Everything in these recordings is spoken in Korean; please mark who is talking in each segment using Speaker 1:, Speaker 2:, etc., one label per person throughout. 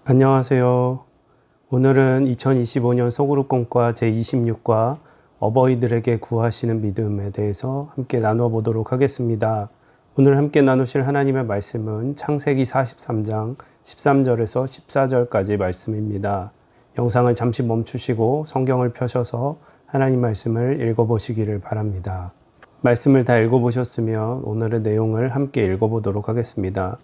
Speaker 1: 안녕하세요. 오늘은 2025년 소그룹공과 제26과 어버이들에게 구하시는 믿음에 대해서 함께 나누어 보도록 하겠습니다. 오늘 함께 나누실 하나님의 말씀은 창세기 43장 13절에서 14절까지 말씀입니다. 영상을 잠시 멈추시고 성경을 펴셔서 하나님 말씀을 읽어보시기를 바랍니다. 말씀을 다 읽어보셨으면 오늘의 내용을 함께 읽어보도록 하겠습니다.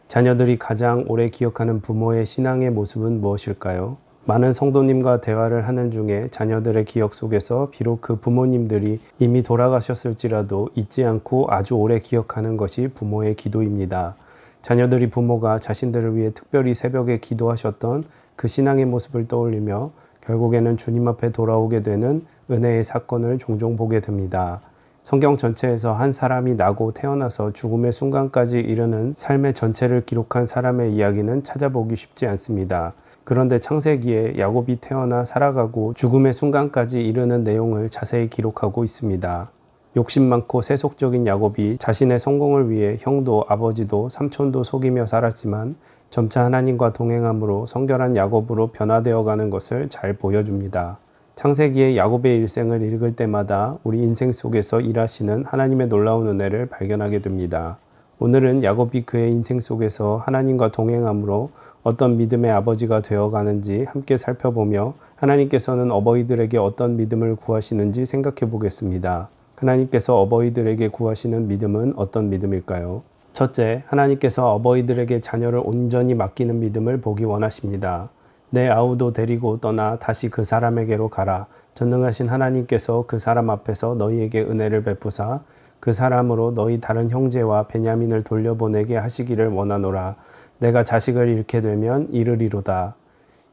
Speaker 1: 자녀들이 가장 오래 기억하는 부모의 신앙의 모습은 무엇일까요? 많은 성도님과 대화를 하는 중에 자녀들의 기억 속에서 비록 그 부모님들이 이미 돌아가셨을지라도 잊지 않고 아주 오래 기억하는 것이 부모의 기도입니다. 자녀들이 부모가 자신들을 위해 특별히 새벽에 기도하셨던 그 신앙의 모습을 떠올리며 결국에는 주님 앞에 돌아오게 되는 은혜의 사건을 종종 보게 됩니다. 성경 전체에서 한 사람이 나고 태어나서 죽음의 순간까지 이르는 삶의 전체를 기록한 사람의 이야기는 찾아보기 쉽지 않습니다. 그런데 창세기에 야곱이 태어나 살아가고 죽음의 순간까지 이르는 내용을 자세히 기록하고 있습니다. 욕심 많고 세속적인 야곱이 자신의 성공을 위해 형도 아버지도 삼촌도 속이며 살았지만 점차 하나님과 동행함으로 성결한 야곱으로 변화되어 가는 것을 잘 보여줍니다. 창세기의 야곱의 일생을 읽을 때마다 우리 인생 속에서 일하시는 하나님의 놀라운 은혜를 발견하게 됩니다. 오늘은 야곱이 그의 인생 속에서 하나님과 동행함으로 어떤 믿음의 아버지가 되어가는지 함께 살펴보며 하나님께서는 어버이들에게 어떤 믿음을 구하시는지 생각해 보겠습니다. 하나님께서 어버이들에게 구하시는 믿음은 어떤 믿음일까요? 첫째, 하나님께서 어버이들에게 자녀를 온전히 맡기는 믿음을 보기 원하십니다. 내 아우도 데리고 떠나 다시 그 사람에게로 가라. 전능하신 하나님께서 그 사람 앞에서 너희에게 은혜를 베푸사 그 사람으로 너희 다른 형제와 베냐민을 돌려보내게 하시기를 원하노라. 내가 자식을 잃게 되면 이르리로다.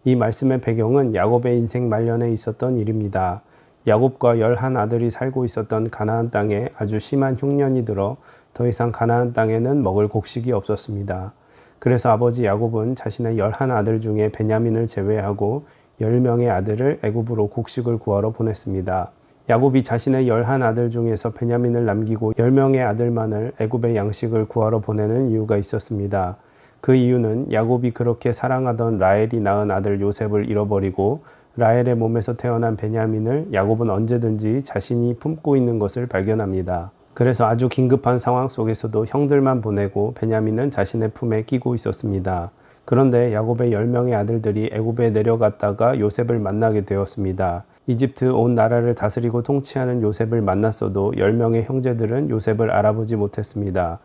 Speaker 1: 이 말씀의 배경은 야곱의 인생 말년에 있었던 일입니다. 야곱과 11 아들이 살고 있었던 가나안 땅에 아주 심한 흉년이 들어 더 이상 가나안 땅에는 먹을 곡식이 없었습니다. 그래서 아버지 야곱은 자신의 11 아들 중에 베냐민을 제외하고 10명의 아들을 애굽으로 곡식을 구하러 보냈습니다. 야곱이 자신의 11 아들 중에서 베냐민을 남기고 10명의 아들만을 애굽의 양식을 구하러 보내는 이유가 있었습니다. 그 이유는 야곱이 그렇게 사랑하던 라헬이 낳은 아들 요셉을 잃어버리고 라헬의 몸에서 태어난 베냐민을 야곱은 언제든지 자신이 품고 있는 것을 발견합니다. 그래서 아주 긴급한 상황 속에서도 형들만 보내고 베냐민은 자신의 품에 끼고 있었습니다. 그런데 야곱의 10명의 아들들이 애굽에 내려갔다가 요셉을 만나게 되었습니다. 이집트 온 나라를 다스리고 통치하는 요셉을 만났어도 10명의 형제들은 요셉을 알아보지 못했습니다.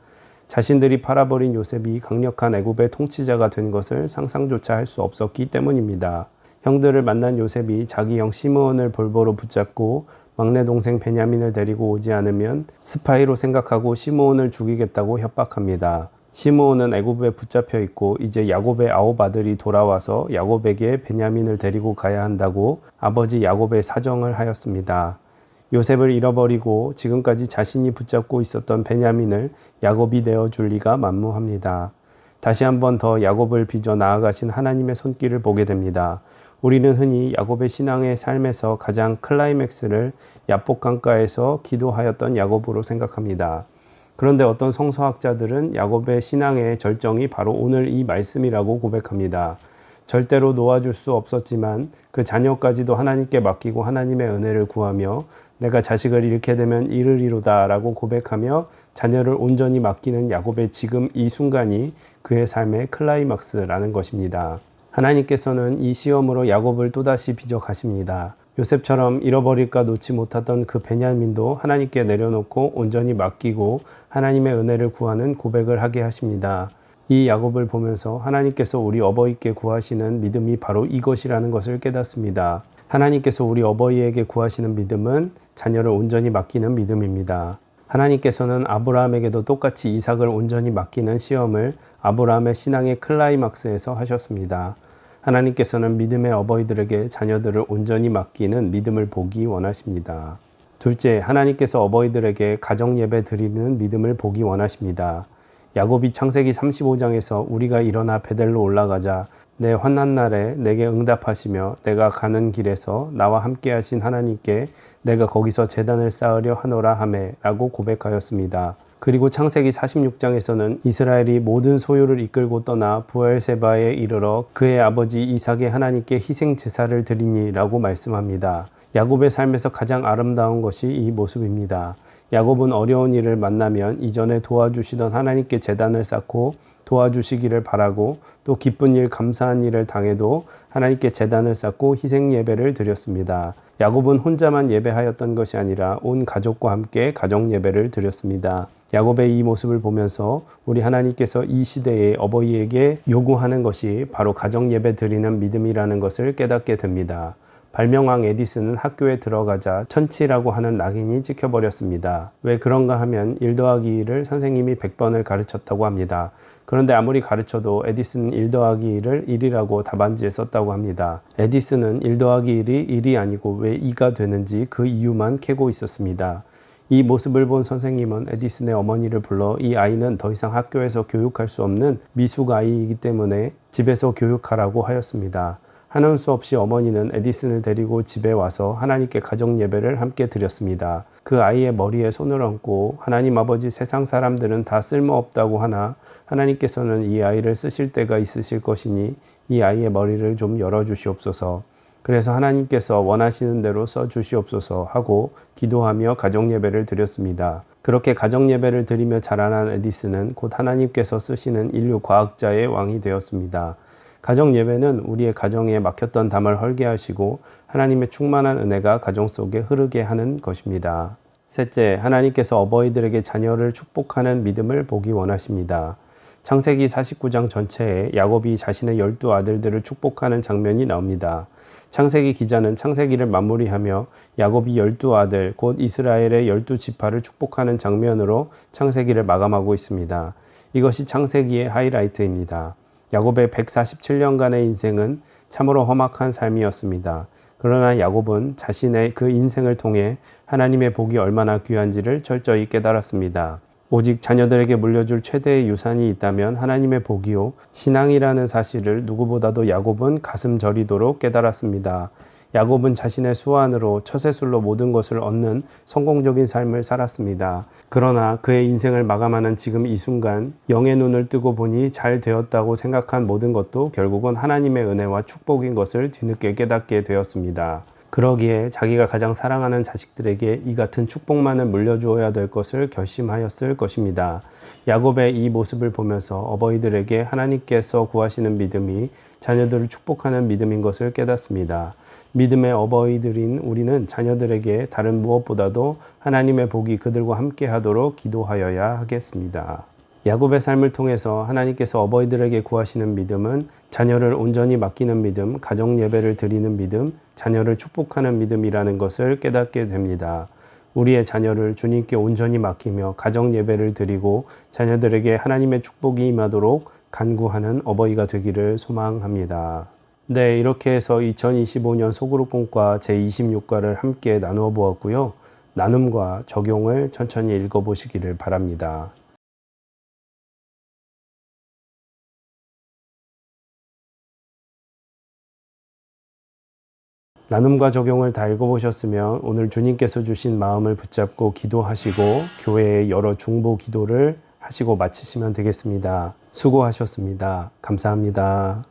Speaker 1: 자신들이 팔아버린 요셉이 강력한 애굽의 통치자가 된 것을 상상조차 할 수 없었기 때문입니다. 형들을 만난 요셉이 자기 형 시므온을 볼보로 붙잡고 막내 동생 베냐민을 데리고 오지 않으면 스파이로 생각하고 시므온을 죽이겠다고 협박합니다. 시므온은 애굽에 붙잡혀 있고 이제 야곱의 9 아들이 돌아와서 야곱에게 베냐민을 데리고 가야 한다고 아버지 야곱의 사정을 하였습니다. 요셉을 잃어버리고 지금까지 자신이 붙잡고 있었던 베냐민을 야곱이 내어줄 리가 만무합니다. 다시 한번 더 야곱을 빚어 나아가신 하나님의 손길을 보게 됩니다. 우리는 흔히 야곱의 신앙의 삶에서 가장 클라이맥스를 야복 강가에서 기도하였던 야곱으로 생각합니다. 그런데 어떤 성서학자들은 야곱의 신앙의 절정이 바로 오늘 이 말씀이라고 고백합니다. 절대로 놓아줄 수 없었지만 그 자녀까지도 하나님께 맡기고 하나님의 은혜를 구하며 내가 자식을 잃게 되면 이르리로다 라고 고백하며 자녀를 온전히 맡기는 야곱의 지금 이 순간이 그의 삶의 클라이막스라는 것입니다. 하나님께서는 이 시험으로 야곱을 또다시 빚어 가십니다. 요셉처럼 잃어버릴까 놓지 못하던 그 베냐민도 하나님께 내려놓고 온전히 맡기고 하나님의 은혜를 구하는 고백을 하게 하십니다. 이 야곱을 보면서 하나님께서 우리 어버이께 구하시는 믿음이 바로 이것이라는 것을 깨닫습니다. 하나님께서 우리 어버이에게 구하시는 믿음은 자녀를 온전히 맡기는 믿음입니다. 하나님께서는 아브라함에게도 똑같이 이삭을 온전히 맡기는 시험을 아브라함의 신앙의 클라이막스에서 하셨습니다. 하나님께서는 믿음의 어버이들에게 자녀들을 온전히 맡기는 믿음을 보기 원하십니다. 둘째, 하나님께서 어버이들에게 가정 예배 드리는 믿음을 보기 원하십니다. 야곱이 창세기 35장에서 우리가 일어나 베델로 올라가자 내 환난 날에 내게 응답하시며 내가 가는 길에서 나와 함께 하신 하나님께 내가 거기서 제단을 쌓으려 하노라 하매 라고 고백하였습니다. 그리고 창세기 46장에서는 이스라엘이 모든 소유를 이끌고 떠나 부엘세바에 이르러 그의 아버지 이삭의 하나님께 희생 제사를 드리니라고 말씀합니다. 야곱의 삶에서 가장 아름다운 것이 이 모습입니다. 야곱은 어려운 일을 만나면 이전에 도와주시던 하나님께 제단을 쌓고 도와주시기를 바라고, 또 기쁜 일, 감사한 일을 당해도 하나님께 제단을 쌓고 희생 예배를 드렸습니다. 야곱은 혼자만 예배하였던 것이 아니라 온 가족과 함께 가정 예배를 드렸습니다. 야곱의 이 모습을 보면서 우리 하나님께서 이 시대의 어버이에게 요구하는 것이 바로 가정 예배 드리는 믿음이라는 것을 깨닫게 됩니다. 발명왕 에디슨은 학교에 들어가자 천치라고 하는 낙인이 찍혀버렸습니다. 왜 그런가 하면 1 더하기 2를 선생님이 100번을 가르쳤다고 합니다. 그런데 아무리 가르쳐도 에디슨은 1 더하기 2를 1이라고 답안지에 썼다고 합니다. 에디슨은 1 더하기 1이 1이 아니고 왜 2가 되는지 그 이유만 캐고 있었습니다. 이 모습을 본 선생님은 에디슨의 어머니를 불러 이 아이는 더 이상 학교에서 교육할 수 없는 미숙 아이이기 때문에 집에서 교육하라고 하였습니다. 하는 수 없이 어머니는 에디슨을 데리고 집에 와서 하나님께 가정 예배를 함께 드렸습니다. 그 아이의 머리에 손을 얹고 하나님 아버지, 세상 사람들은 다 쓸모없다고 하나 하나님께서는 이 아이를 쓰실 때가 있으실 것이니 이 아이의 머리를 좀 열어주시옵소서. 그래서 하나님께서 원하시는 대로 써주시옵소서 하고 기도하며 가정 예배를 드렸습니다. 그렇게 가정 예배를 드리며 자라난 에디슨은 곧 하나님께서 쓰시는 인류 과학자의 왕이 되었습니다. 가정 예배는 우리의 가정에 막혔던 담을 헐게 하시고 하나님의 충만한 은혜가 가정 속에 흐르게 하는 것입니다. 셋째, 하나님께서 어버이들에게 자녀를 축복하는 믿음을 보기 원하십니다. 창세기 49장 전체에 야곱이 자신의 12 아들들을 축복하는 장면이 나옵니다. 창세기 기자는 창세기를 마무리하며 야곱이 12 아들, 곧 이스라엘의 12지파를 축복하는 장면으로 창세기를 마감하고 있습니다. 이것이 창세기의 하이라이트입니다. 야곱의 147년간의 인생은 참으로 험악한 삶이었습니다. 그러나 야곱은 자신의 그 인생을 통해 하나님의 복이 얼마나 귀한지를 철저히 깨달았습니다. 오직 자녀들에게 물려줄 최대의 유산이 있다면 하나님의 복이요, 신앙이라는 사실을 누구보다도 야곱은 가슴 저리도록 깨달았습니다. 야곱은 자신의 수완으로 처세술로 모든 것을 얻는 성공적인 삶을 살았습니다. 그러나 그의 인생을 마감하는 지금 이 순간 영의 눈을 뜨고 보니 잘 되었다고 생각한 모든 것도 결국은 하나님의 은혜와 축복인 것을 뒤늦게 깨닫게 되었습니다. 그러기에 자기가 가장 사랑하는 자식들에게 이 같은 축복만을 물려주어야 될 것을 결심하였을 것입니다. 야곱의 이 모습을 보면서 어버이들에게 하나님께서 구하시는 믿음이 자녀들을 축복하는 믿음인 것을 깨닫습니다. 믿음의 어버이들인 우리는 자녀들에게 다른 무엇보다도 하나님의 복이 그들과 함께 하도록 기도하여야 하겠습니다. 야곱의 삶을 통해서 하나님께서 어버이들에게 구하시는 믿음은 자녀를 온전히 맡기는 믿음, 가정 예배를 드리는 믿음, 자녀를 축복하는 믿음이라는 것을 깨닫게 됩니다. 우리의 자녀를 주님께 온전히 맡기며 가정 예배를 드리고 자녀들에게 하나님의 축복이 임하도록 간구하는 어버이가 되기를 소망합니다. 네, 이렇게 해서 2025년 소그룹공과 제26과를 함께 나누어 보았고요. 나눔과 적용을 천천히 읽어보시기를 바랍니다. 나눔과 적용을 다 읽어보셨으면 오늘 주님께서 주신 마음을 붙잡고 기도하시고 교회의 여러 중보 기도를 하시고 마치시면 되겠습니다. 수고하셨습니다. 감사합니다.